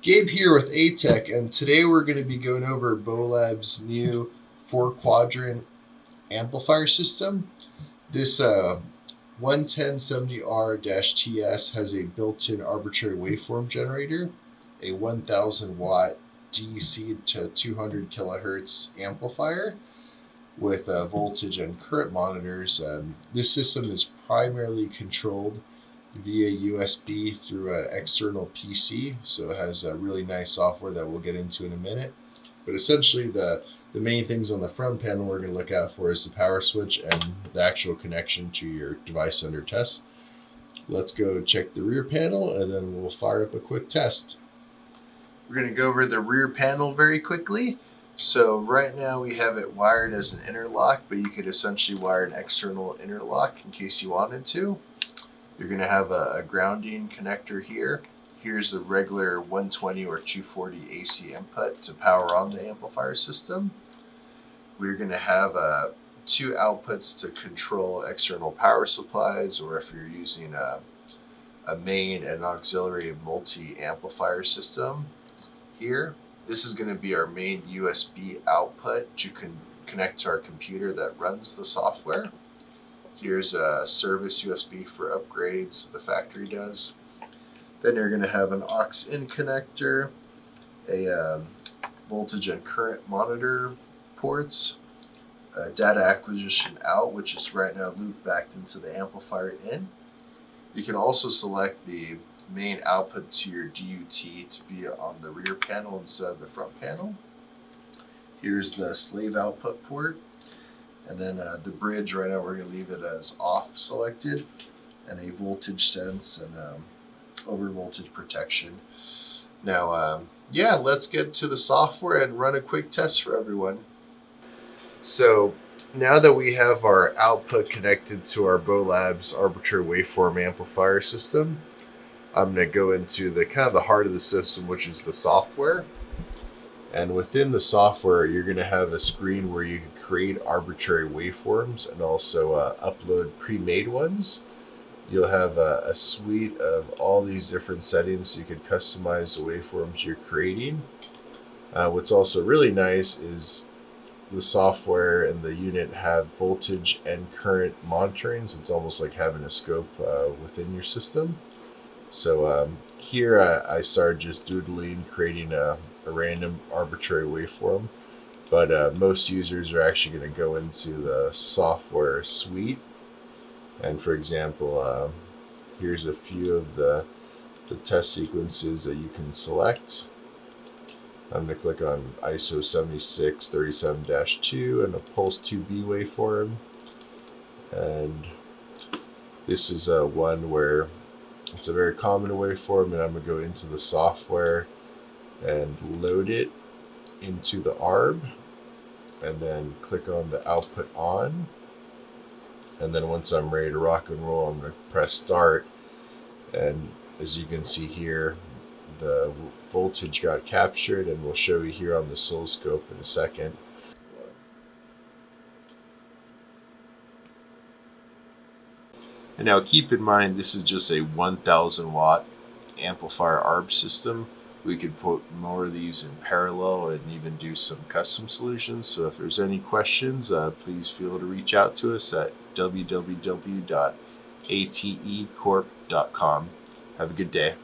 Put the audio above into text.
Gabe here with ATEC, and today we're going to be going over Bolab's new 4-quadrant amplifier system. This 110-70R-TS has a built-in arbitrary waveform generator, a 1000 watt DC to 200 kilohertz amplifier with voltage and current monitors. This system is primarily controlled via USB through an external PC, so it has a really nice software that we'll get into in a minute. But essentially the main things on the front panel we're going to look out for is the power switch and the actual connection to your device under test. Let's go check the rear panel and then we'll fire up a quick test. We're going to go over the rear panel very quickly. So right now we have it wired as an interlock, but you could essentially wire an external interlock in case you wanted to. You're going to have a grounding connector here. Here's the regular 120 or 240 AC input to power on the amplifier system. We're going to have two outputs to control external power supplies, or if you're using a main and auxiliary multi-amplifier system here. This is going to be our main USB output to connect to our computer that runs the software. Here's a service USB for upgrades the factory does. Then you're going to have an aux-in connector, a voltage and current monitor ports, a data acquisition out, which is right now looped back into the amplifier in. You can also select the main output to your DUT to be on the rear panel instead of the front panel. Here's the slave output port. And then the bridge, right now we're going to leave it as off selected, and a voltage sense and over voltage protection. Now, yeah, let's get to the software and run a quick test for everyone. So now that we have our output connected to our Bolab's arbitrary waveform amplifier system, I'm going to go into the kind of the heart of the system, which is the software. And within the software, you're going to have a screen where you can create arbitrary waveforms and also upload pre-made ones. You'll have a suite of all these different settings so you can customize the waveforms you're creating. What's also really nice is the software and the unit have voltage and current monitoring, so it's almost like having a scope within your system. So here I started just doodling, creating a random arbitrary waveform, but most users are actually going to go into the software suite. And for example, here's a few of the test sequences that you can select. I'm going to click on ISO 7637-2 and a Pulse 2B waveform. And this is one where it's a very common waveform, and I'm going to go into the software and load it into the ARB, and then click on the output on. And then once I'm ready to rock and roll, I'm going to press start. And as you can see here, the voltage got captured, and we'll show you here on the oscilloscope in a second. And now keep in mind, this is just a 1000 watt amplifier ARB system. We could put more of these in parallel and even do some custom solutions. So if there's any questions, please feel free to reach out to us at www.atecorp.com. Have a good day.